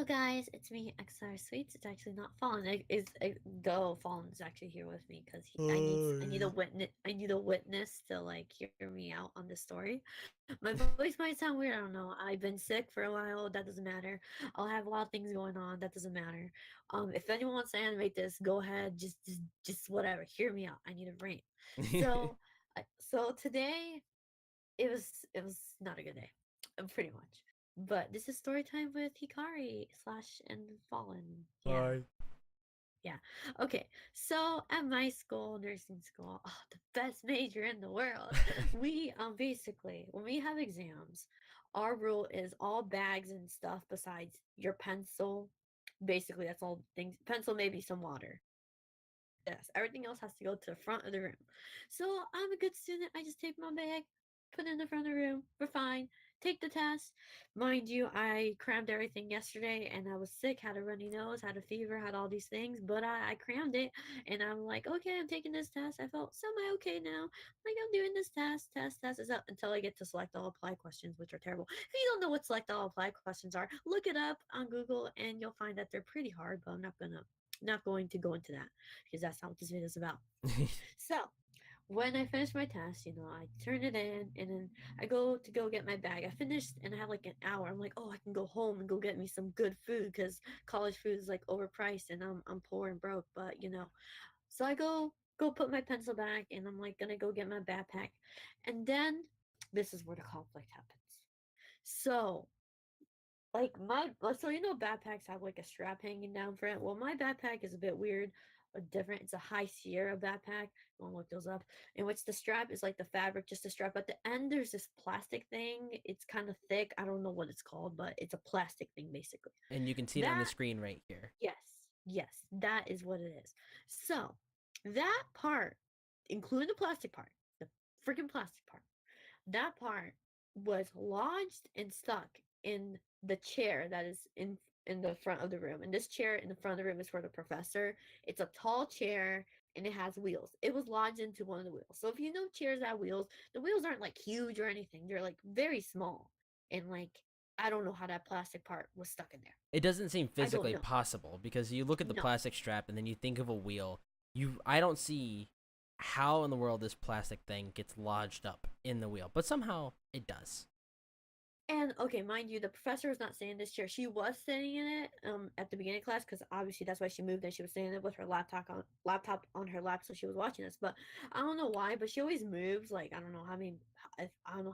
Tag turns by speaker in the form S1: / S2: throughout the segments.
S1: guys, it's me, XR Sweets. It's actually not Fallen. Though Fallen is actually here with me because I need a
S2: Hi.
S1: witness to like hear me out on this story. My voice might sound weird. I don't know. I've been sick for a while. That doesn't matter. I'll have a lot of things going on. That doesn't matter. If anyone wants to animate this, go ahead. Just whatever. Hear me out. I need a brain. So, so today it was not a good day, pretty much. But this is story time with Hikari slash and Fallen. Yeah,
S2: Hi.
S1: yeah. Okay, so at my school, nursing school, oh, the best major in the world, we basically when we have exams, our rule is all bags and stuff besides your pencil. Basically, that's all things. Pencil, maybe some water. Has to go to the desk. Everything else has to go to the front of the room. So I'm a good student. I just take my bag, put it in the front of the room. We're fine. Take the test. Mind you, I crammed everything yesterday and I was sick, had a runny nose, had a fever, had all these things, but I crammed it and I'm like, okay, I'm taking this test. I felt semi okay now. Like, I'm doing this test is up until I get to select all apply questions, which are terrible. If you don't know what select all apply questions are, look it up on Google and you'll find that they're pretty hard, but I'm not going to go into that because that's not what this video is about. So when I finished my test, I turn it in and then I go to go get my bag. I finished and I have like an hour. I'm like, oh, I can go home and go get me some good food because college food is like overpriced and I'm poor and broke. But so I go put my pencil back and I'm like gonna go get my backpack, and then this is where the conflict happens. So backpacks have like a strap hanging down for it. Well, my backpack is a bit weird or different. It's a High Sierra backpack. You want to look those up. In which the strap is like the fabric, just a strap. At the end, there's this plastic thing. It's kind of thick. I don't know what it's called, but it's a plastic thing basically.
S2: And you can see it on the
S1: That
S2: screen right here.
S1: Yes, yes, that is what it is. So that part, including the plastic part, the freaking plastic part, that part was lodged and stuck in the chair that is in the front of the room. And this chair in the front of the room is for the professor. It's a tall chair and it has wheels. It was lodged into one of the wheels. So if you know chairs have wheels, the wheels aren't like huge or anything. They're like very small. And like I don't know how that plastic part was stuck in there.
S2: It doesn't seem
S1: I don't
S2: physically
S1: know.
S2: possible because you look at the
S1: No.
S2: plastic strap and then you think of a wheel. I don't see how in the world this plastic thing gets lodged up in the wheel, but somehow it does.
S1: And okay, mind you, the professor was not sitting in this chair. She was sitting in it at the beginning of class because obviously that's why she moved and she was sitting there with her laptop on her lap, so she was watching us. But I don't know why, but she always moves. Like I don't know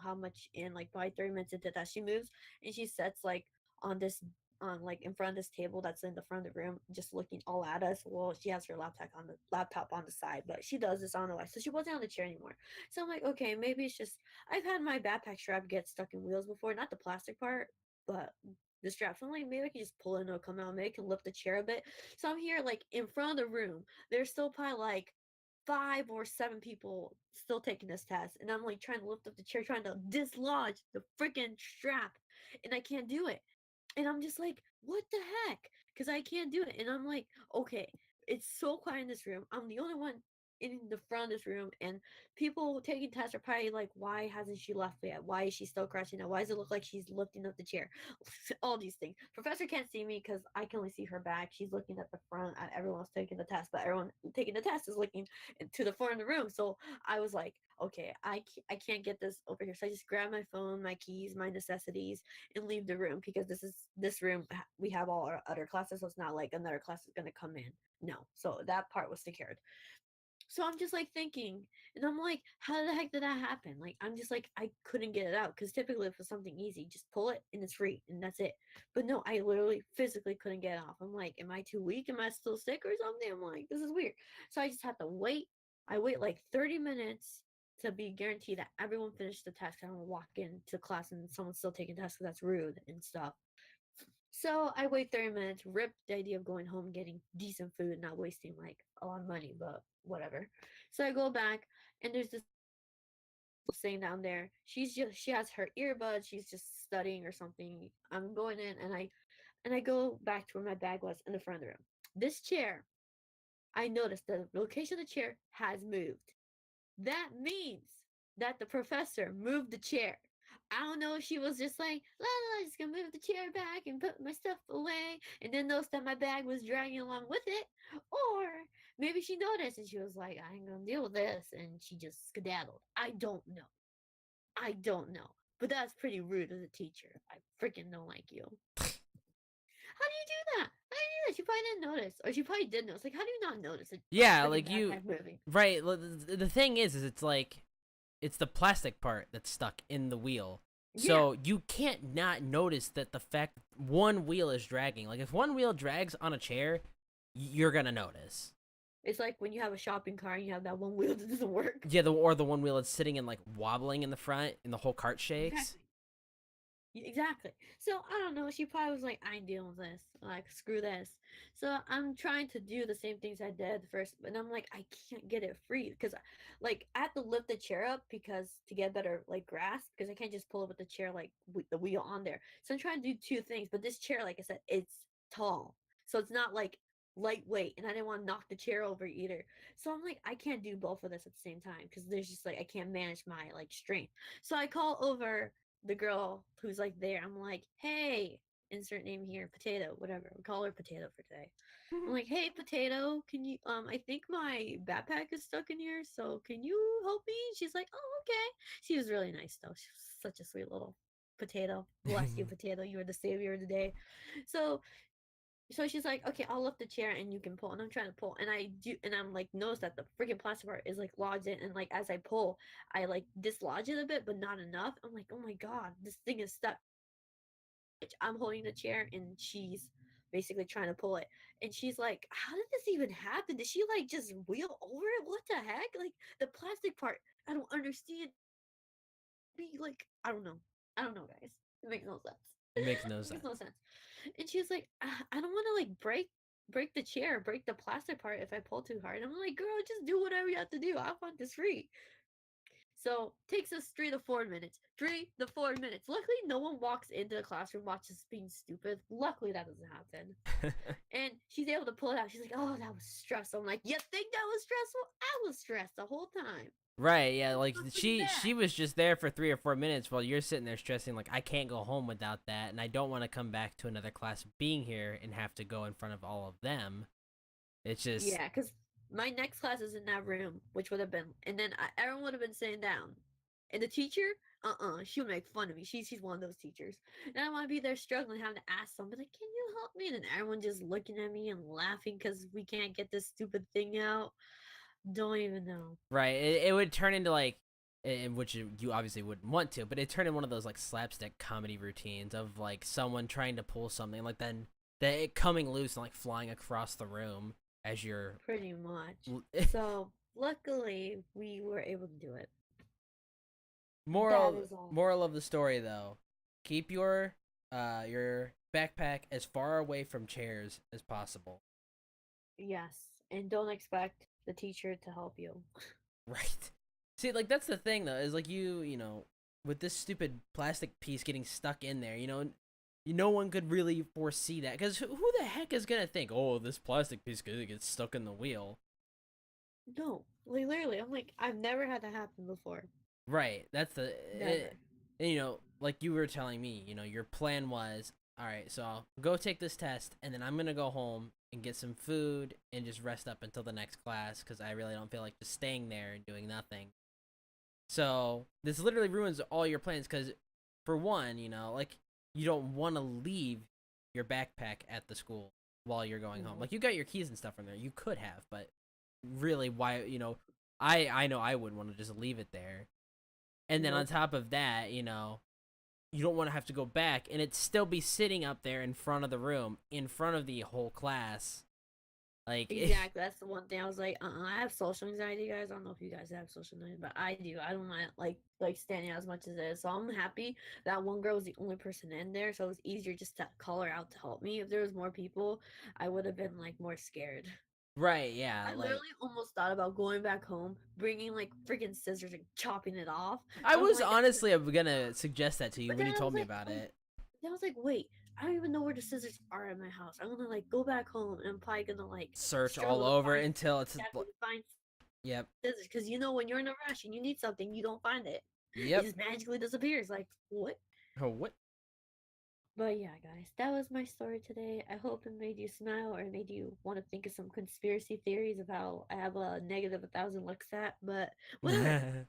S1: how much in like probably 30 minutes into that she moves and she sits like on this on like in front of this table that's in the front of the room, just looking all at us. Well, she has her laptop on the side, but she does this on the way, so she wasn't on the chair anymore. So I'm like, okay, maybe it's just I've had my backpack strap get stuck in wheels before, not the plastic part, but the strap. So I'm like, maybe I can just pull it and it'll come out. Maybe I can lift the chair a bit. So I'm here, like, in front of the room. There's still probably like 5 or 7 people still taking this test. And I'm like trying to lift up the chair, trying to dislodge the freaking strap. And I can't do it. And I'm just like, what the heck? Because I can't do it. And I'm like, okay, it's so quiet in this room. I'm the only one in the front of this room, and people taking tests are probably like, why hasn't she left yet? Why is she still crouching now? Why does it look like she's lifting up the chair? All these things. Professor can't see me because I can only see her back. She's looking at the front at everyone else taking the test, but everyone taking the test is looking to the front of the room. So I was like, okay, I can't get this over here. So I just grabbed my phone, my keys, my necessities, and leave the room because this room we have all our other classes, so it's not like another class is gonna come in. No, so that part was secured. So I'm just like thinking, and I'm like, how the heck did that happen? Like, I'm just like, I couldn't get it out because typically if it's something easy, just pull it and it's free and that's it. But no, I literally physically couldn't get it off. I'm like, am I too weak? Am I still sick or something? I'm like, this is weird. So I just have to wait. I wait like 30 minutes to be guaranteed that everyone finished the test. I don't walk into class and someone's still taking tests because that's rude and stuff. So I wait 30 minutes, rip the idea of going home, getting decent food, not wasting like a lot of money, but whatever. So I go back and there's this sitting down there. She has her earbuds, she's just studying or something. I'm going in and I go back to where my bag was in the front of the room. This chair, I noticed the location of the chair has moved. That means that the professor moved the chair. I don't know if she was just like, la la, just gonna move the chair back and put my stuff away, and then noticed that my bag was dragging along with it, or maybe she noticed and she was like, I ain't gonna deal with this, and she just skedaddled. I don't know. I don't know. But that's pretty rude as a teacher. I freaking don't like you. How do you do that? How do you do that? She probably didn't notice, or she probably did notice. Like, how do you not notice a
S2: Yeah,
S1: freaking
S2: like you,
S1: backpack moving?
S2: right? The thing is it's like it's the plastic part that's stuck in the wheel.
S1: Yeah,
S2: So you can't not notice that the fact one wheel is dragging. Like if one wheel drags on a chair, you're gonna notice.
S1: it's like when you have a shopping cart and you have that one wheel that doesn't work.
S2: Yeah, or the one wheel that's sitting and like wobbling in the front, and the whole cart shakes.
S1: Exactly. Exactly. So I don't know. She probably was like, I ain't dealing with this. Like, screw this. So I'm trying to do the same things I did first, but I'm like, I can't get it free because, like, I have to lift the chair up because to get better like grasp because I can't just pull it with the chair like with the wheel on there. So I'm trying to do two things, but this chair, like I said, it's tall, so it's not like lightweight, and I didn't want to knock the chair over either. So I'm like, I can't do both of this at the same time because there's just like I can't manage my like strength. So I call over the girl who's like there. I'm like, hey, insert name here, Potato, whatever. We call her Potato for today. I'm like, hey, Potato, can you? I think my backpack is stuck in here, so can you help me? She's like, oh, okay. She was really nice though. She was such a sweet little potato. Bless you, Potato. You are the savior of the day. So she's like, okay, I'll lift the chair and you can pull. And I'm trying to pull, and I do, and I'm like, notice that the freaking plastic part is like lodged in, and like as I pull, I like dislodge it a bit, but not enough. I'm like, oh my god, this thing is stuck. I'm holding the chair, and she's basically trying to pull it, and she's like, how did this even happen? Did she like just wheel over it? What the heck? Like the plastic part, I don't understand. Be like, I don't know, guys. It makes no sense.
S2: It makes no
S1: It makes no
S2: sense.
S1: sense. And she was like, I don't want to like break the chair, break the plastic part if I pull too hard. I'm like, girl, just do whatever you have to do. I want this free. So takes us 3 to 4 minutes. 3 to 4 minutes. Luckily, no one walks into the classroom watches being stupid. Luckily, that doesn't happen. And she's able to pull it out. She's like, "Oh, that was stressful." I'm like, "You think that was stressful? I was stressed the whole time.
S2: Right, yeah, like
S1: Look
S2: she
S1: that."
S2: was just there for 3 or 4 minutes while you're sitting there stressing like I can't go home without that, and I don't want to come back to another class being here and have to go in front of all of them. It's just
S1: Yeah, because my next class is in that room, which would have been, and then everyone would have been sitting down, and the teacher, she would make fun of me. She's one of those teachers, and I want to be there struggling, having to ask somebody, like, "Can you help me?" And then everyone just looking at me and laughing because we can't get this stupid thing out. Don't even know.
S2: right. It would turn into like, which you obviously wouldn't want to, but it turned into one of those like slapstick comedy routines of like someone trying to pull something, like then it coming loose and like flying across the room as you're.
S1: Pretty much. So luckily, we were able to do it. That
S2: moral
S1: is all.
S2: moral of the story though, keep your backpack as far away from chairs as possible.
S1: Yes, and don't expect the teacher to help you.
S2: Right. See, like that's the thing though, is like with this stupid plastic piece getting stuck in there, no one could really foresee that because who the heck is gonna think, oh, this plastic piece could get stuck in the wheel?
S1: No, like literally, I'm like, I've never had that happen before.
S2: Right. That's
S1: Never.
S2: and, like you were telling me, your plan was, all right, so I'll go take this test, and then I'm gonna go home and get some food and just rest up until the next class because I really don't feel like just staying there and doing nothing. So this literally ruins all your plans because, for one, like you don't want to leave your backpack at the school while you're going home.
S1: No.
S2: Like you got your keys and stuff from there, you could have, but really, why? I know I wouldn't want to just leave it there. And then on
S1: Nope.
S2: top of that, you don't want to have to go back and it still be sitting up there in front of the room, in front of the whole class. Like,
S1: Exactly. That's the one thing I was like, I have social anxiety, guys. I don't know if you guys have social anxiety, but I do. I don't mind like standing out as much as it is. So I'm happy that one girl was the only person in there, so it was easier just to call her out to help me. If there was more people, I would have been like more scared.
S2: right, yeah,
S1: I
S2: like
S1: literally almost thought about going back home, bringing like freaking scissors and chopping it off.
S2: I
S1: But I'm
S2: was
S1: like,
S2: honestly gonna suggest that to you
S1: but
S2: when
S1: then
S2: you
S1: I
S2: told
S1: was
S2: me
S1: like,
S2: about
S1: oh,
S2: it.
S1: then I was like, wait, I don't even know where the scissors are at my house. I'm gonna like go back home and I'm probably gonna like
S2: Search all
S1: struggle to
S2: over
S1: find
S2: until it's
S1: exactly to find
S2: yep.
S1: scissors because you know when you're in a rush and you need something, you don't find it.
S2: Yep.
S1: just magically disappears. Like, what?
S2: Oh, what?
S1: But yeah, guys, that was my story today. I hope it made you smile or made you want to think of some conspiracy theories of how I have a negative 1,000 Luxat. But whatever,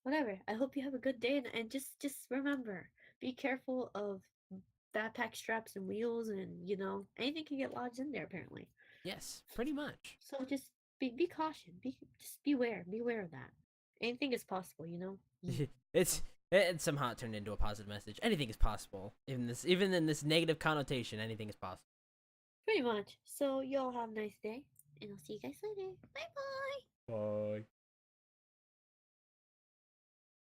S1: whatever. I hope you have a good day, and just remember, be careful of backpack straps and wheels, and anything can get lodged in there apparently.
S2: Yes, pretty much.
S1: So just be caution. Just beware of that. Anything is possible, Yeet.
S2: It somehow turned into a positive message. Anything is possible. Even in this negative connotation, anything is possible.
S1: Pretty much. So y'all have a nice day, and I'll see you guys later. Bye bye.
S2: Bye.